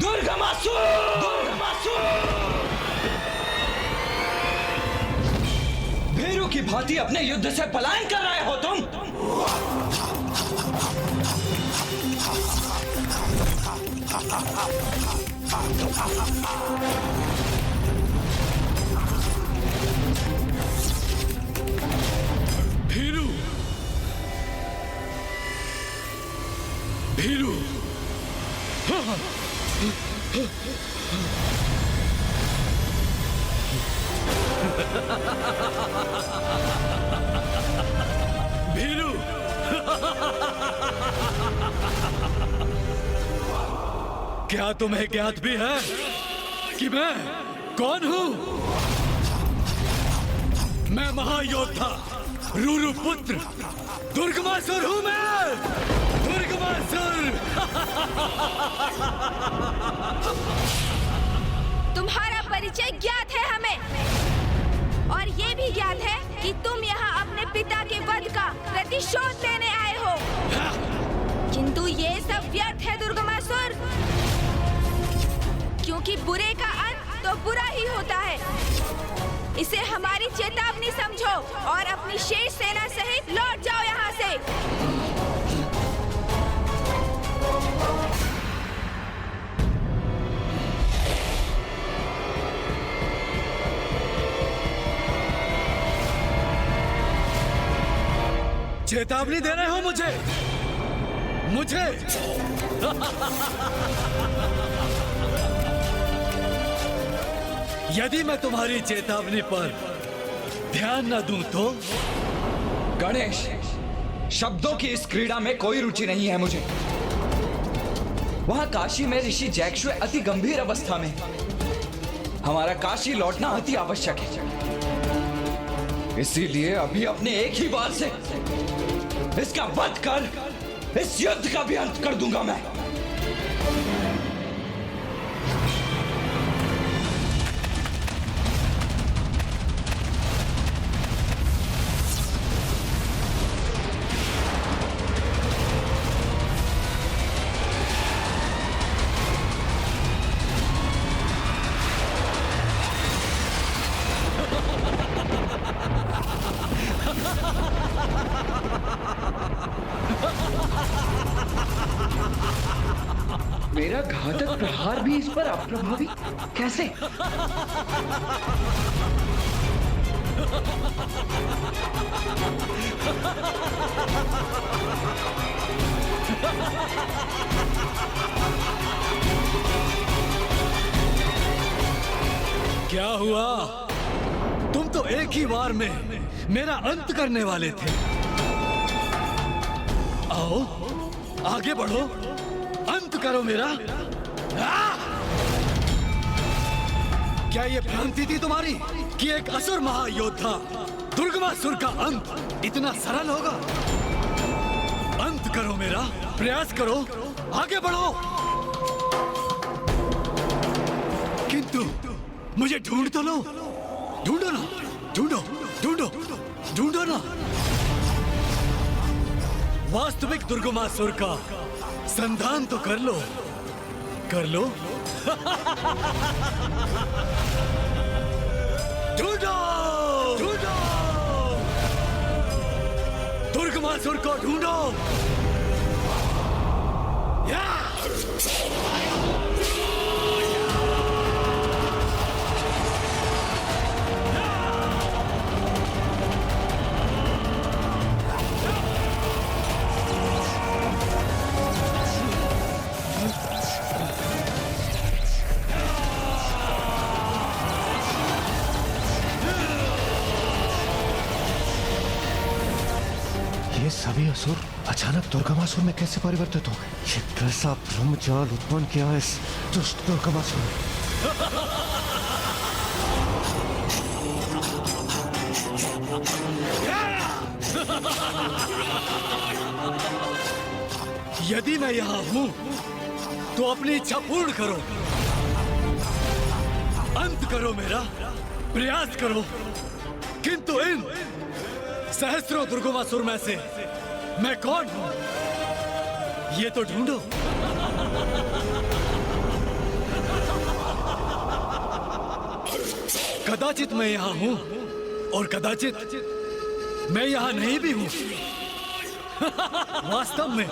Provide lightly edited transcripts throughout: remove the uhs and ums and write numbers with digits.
दुर्गमासुर! दुर्गमासुर! भीरू की भांति अपने युद्ध से पलायन कर रहे हो तुम। भीरू, भीरू, भीरू, क्या तुम्हें ज्ञात भी है कि मैं कौन हूं? मैं महायोद्धा रूरू पुत्र दुर्गमासुर हूं। मैं दुर्गमासुर। तुम्हारा परिचय ज्ञात है हमें, और ये भी ज्ञात है कि तुम यहाँ अपने पिता के वध का प्रतिशोध लेने आए हो। किंतु ये सब व्यर्थ है दुर्गमासुर, क्योंकि बुरे का अंत तो बुरा ही होता है। इसे हमारी चेतावनी समझो और अपनी शेष सेना सहित लौट जाओ यहाँ से। चेतावनी दे रहे हो मुझे? यदि मैं तुम्हारी चेतावनी पर ध्यान न दूं तो? गणेश, शब्दों की इस क्रीड़ा में कोई रुचि नहीं है मुझे। वहां काशी में ऋषि जैक्षुए अति गंभीर अवस्था में। हमारा काशी लौटना अति आवश्यक है। इसीलिए अभी अपने एक ही बार से इसका वध कर इस युद्ध का भी अंत कर दूंगा मैं। मेरा घातक प्रहार भी इस पर अप्रभावी कैसे? क्या हुआ? तुम तो एक ही वार में मेरा अंत करने वाले थे। आओ, आगे बढ़ो, अंत करो मेरा। क्या ये भ्रांति थी तुम्हारी कि एक असुर महायोद्धा दुर्गमासुर का अंत इतना सरल होगा? अंत करो मेरा, प्रयास करो, आगे बढ़ो। किंतु मुझे ढूंढ तो लो, ढूंढो ना, ढूंढो, ढूंढो, ढूंढो ना। वास्तविक दुर्गमासुर का संधान तो कर लो, कर लो। ढूंढो, ढूंढो, दुर्गमासुर को ढूंढो। ये सभी असुर अचानक दुर्गमासुर में कैसे परिवर्तित हो गए? ये कैसा ब्रह्मजाल उत्पन्न किया इस दुष्ट दुर्गमासुर ने? यदि मैं यहाँ हूँ तो अपनी इच्छा पूर्ण करो, अंत करो मेरा, प्रयास करो। किंतु इन सहस्त्रों दुर्गमासुर में से मैं कौन हूं, ये तो ढूंढो। कदाचित मैं यहाँ हूँ और कदाचित मैं यहाँ नहीं भी हूँ। वास्तव में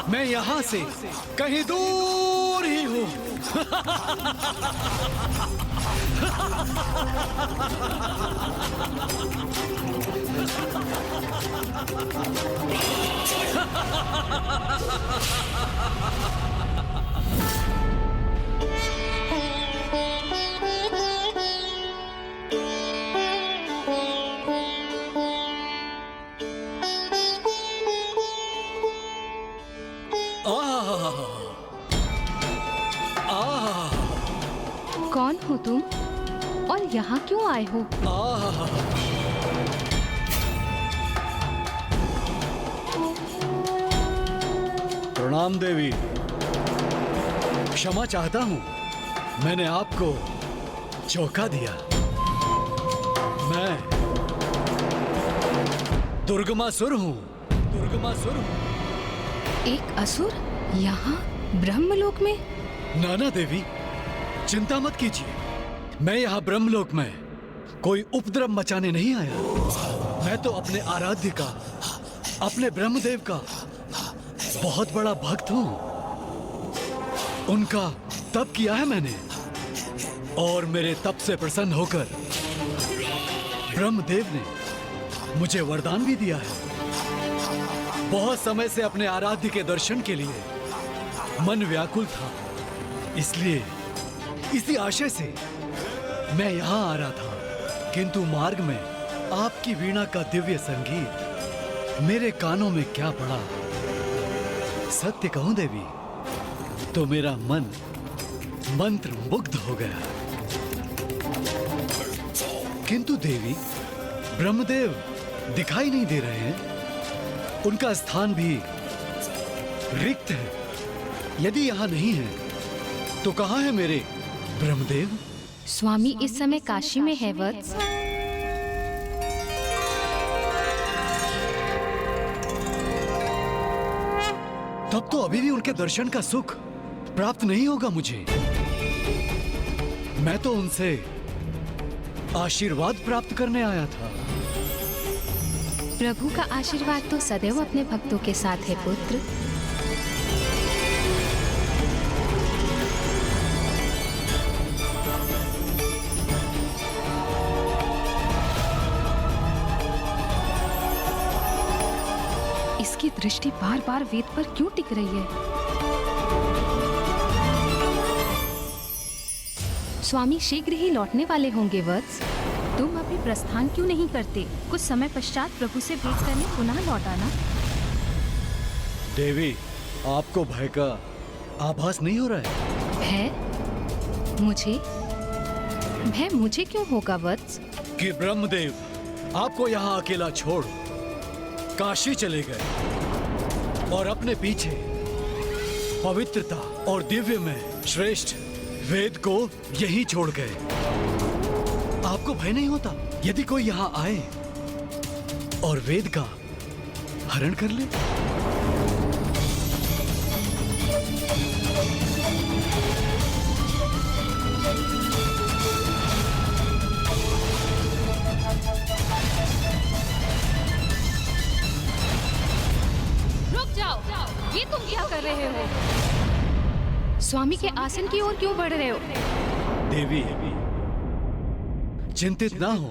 मैं यहाँ से कहीं दूर ही हूँ। कौन हो तुम और यहाँ क्यों आए हो? प्रणाम देवी, क्षमा चाहता हूँ, मैंने आपको चौंका दिया। मैं दुर्गमासुर हूँ। एक असुर यहाँ ब्रह्मलोक में? नाना देवी, चिंता मत कीजिए, मैं यहाँ ब्रह्मलोक में कोई उपद्रव मचाने नहीं आया। मैं तो अपने आराध्य का, अपने ब्रह्मदेव का बहुत बड़ा भक्त हूँ। उनका तप किया है मैंने और मेरे तप से प्रसन्न होकर ब्रह्मदेव ने मुझे वरदान भी दिया है। बहुत समय से अपने आराध्य के दर्शन के लिए मन व्याकुल था, इसलिए इसी आशय से मैं यहाँ आ रहा था, किंतु मार्ग में आपकी वीणा का दिव्य संगीत मेरे कानों में क्या पड़ा। सत्य कहूं देवी, तो मेरा मन मंत्र मुग्ध हो गया। किंतु देवी, ब्रह्मदेव दिखाई नहीं दे रहे हैं, उनका स्थान भी रिक्त है। यदि यहाँ नहीं है तो कहाँ है मेरे ब्रह्मदेव? स्वामी इस समय काशी में है वत्स। तब तो अभी भी उनके दर्शन का सुख प्राप्त नहीं होगा मुझे। मैं तो उनसे आशीर्वाद प्राप्त करने आया था। प्रभु का आशीर्वाद तो सदैव अपने भक्तों के साथ है पुत्र। इसकी दृष्टि बार बार वेद पर क्यों टिक रही है? स्वामी शीघ्र ही लौटने वाले होंगे वत्स। तुम अभी प्रस्थान क्यों नहीं करते? कुछ समय पश्चात प्रभु से भेंट करने पुनः लौट आना। देवी, आपको भय का आभास नहीं हो रहा है? भय मुझे क्यों होगा वत्स? कि ब्रह्मदेव आपको यहाँ अकेला छोड़ काशी चले गए और अपने पीछे पवित्रता और दिव्य में श्रेष्ठ वेद को यहीं छोड़ गए। आपको भय नहीं होता यदि कोई यहाँ आए और वेद का हरण कर ले? रुक जाओ, ये तुम क्या कर रहे हो? स्वामी के आसन की ओर क्यों बढ़ रहे हो? देवी, चिंतित ना हो।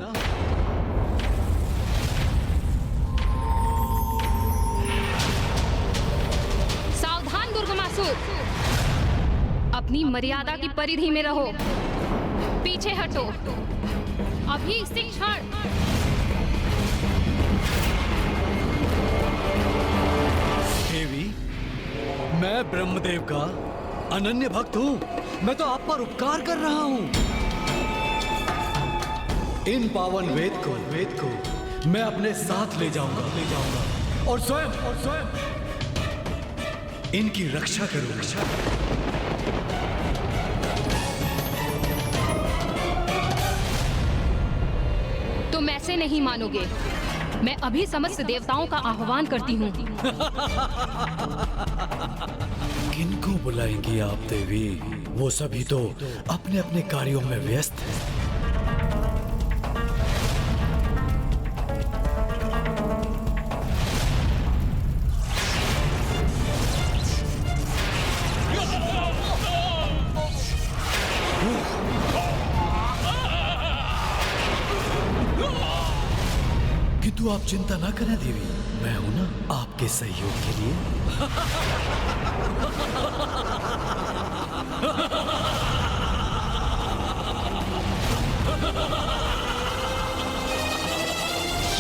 सावधान दुर्गमासुर, अपनी मर्यादा की परिधि में रहो। पीछे हटो, अभी इसी क्षण। देवी, मैं ब्रह्मदेव का अनन्य भक्त हूँ। मैं तो आप पर उपकार कर रहा हूँ। इन पावन वेद को मैं अपने साथ ले जाऊंगा और स्वयं इनकी रक्षा करूंगा। तुम ऐसे नहीं मानोगे। मैं अभी समस्त देवताओं का आह्वान करती हूँ। किनको बुलाएंगी आप देवी? वो सभी तो अपने अपने कार्यों में व्यस्त हैं। किंतु आप चिंता ना करें देवी, मैं हूं ना आपके सहयोग के लिए।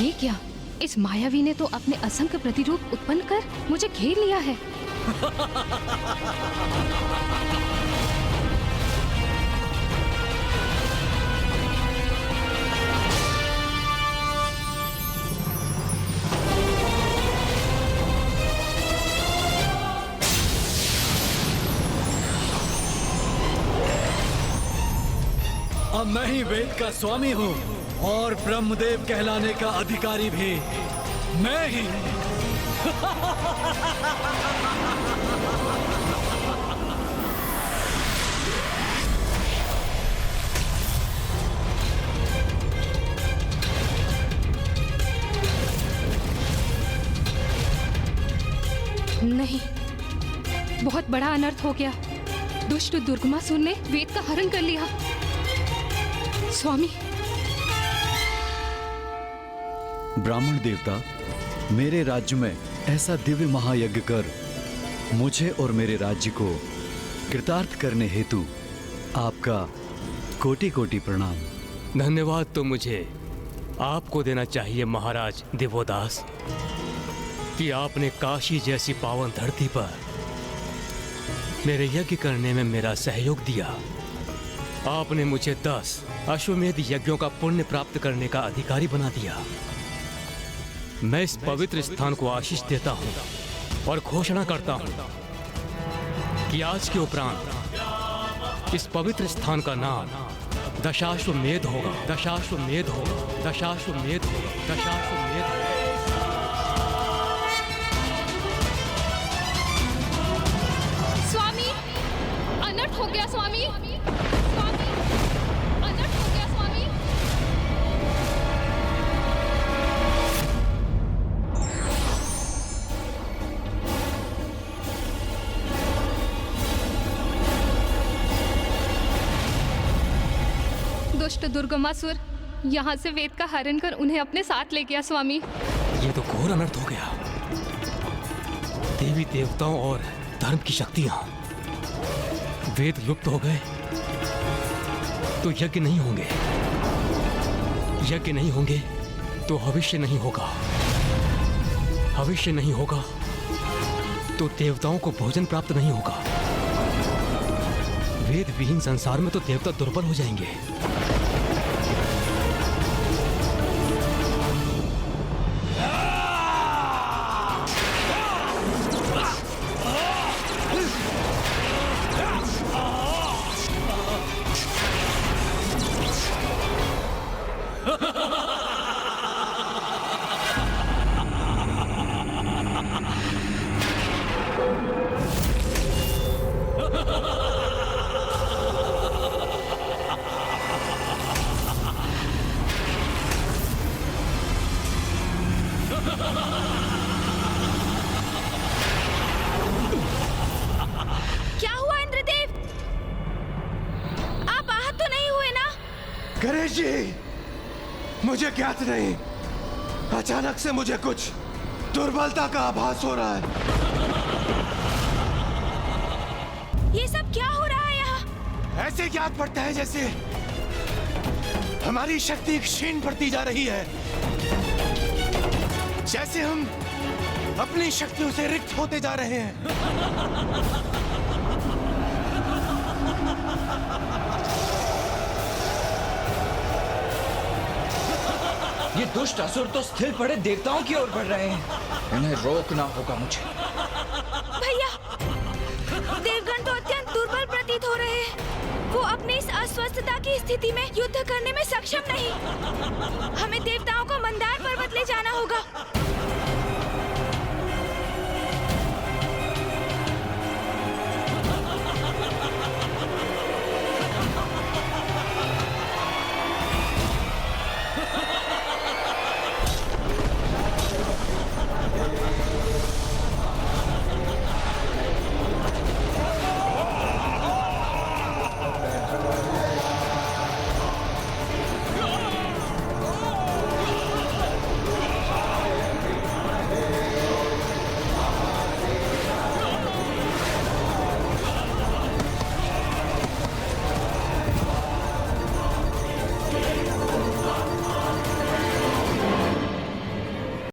ये क्या? इस मायावी ने तो अपने असंख्य प्रतिरूप उत्पन्न कर मुझे घेर लिया है। अब मैं ही वेद का स्वामी हूँ और ब्रह्मदेव कहलाने का अधिकारी भी मैं ही। नहीं, बहुत बड़ा अनर्थ हो गया। दुष्ट दुर्गमासुर ने वेद का हरण कर लिया। स्वामी, ब्राह्मण देवता, मेरे राज्य में ऐसा दिव्य महायज्ञ कर मुझे और मेरे राज्य को कृतार्थ करने हेतु आपका कोटि कोटि प्रणाम। धन्यवाद तो मुझे आपको देना चाहिए महाराज देवोदास कि आपने काशी जैसी पावन धरती पर मेरे यज्ञ करने में मेरा सहयोग दिया। आपने मुझे 10 अश्वमेध यज्ञों का पुण्य प्राप्त करने का अधिकारी बना दिया। मैं इस पवित्र स्थान को आशीष देता हूँ और घोषणा करता हूँ कि आज के उपरांत इस पवित्र स्थान का नाम दशाश्वमेध होगा। दशाश्वमेध होगा। दशाश्वमेध होगा। दशाश्वमेध होगा। स्वामी, अनर्थ हो गया स्वामी। स्वामी, अनर्थ हो गया स्वामी। दुष्ट दुर्गमासुर यहाँ से वेद का हरण कर उन्हें अपने साथ ले गया स्वामी। ये तो घोर अनर्थ हो गया। देवी देवताओं और धर्म की शक्तियां, वेद लुप्त हो गए तो यज्ञ नहीं होंगे। यज्ञ नहीं होंगे तो भविष्य नहीं होगा। भविष्य नहीं होगा तो देवताओं को भोजन प्राप्त नहीं होगा। वेद विहीन संसार में तो देवता दुर्बल हो जाएंगे। क्या हुआ इंद्रदेव? आप आहत तो नहीं हुए ना? गणेश जी, मुझे ज्ञात नहीं, अचानक से मुझे कुछ दुर्बलता का आभास हो रहा है। ये सब क्या हो रहा है यहाँ? ऐसे ज्ञात पड़ता है जैसे हमारी शक्ति क्षीण पड़ती जा रही है, जैसे हम अपनी शक्तियों से रिक्त होते जा रहे हैं। ये दुष्ट असुर तो स्थिर पड़े देवताओं की ओर बढ़ रहे हैं। इन्हें रोकना होगा मुझे। भैया, देवगण तो अत्यंत दुर्बल प्रतीत हो रहे हैं। वो अपनी इस अस्वस्थता की स्थिति में युद्ध करने में सक्षम नहीं। हमें देवताओं को मंदार पर्वत ले जाना होगा।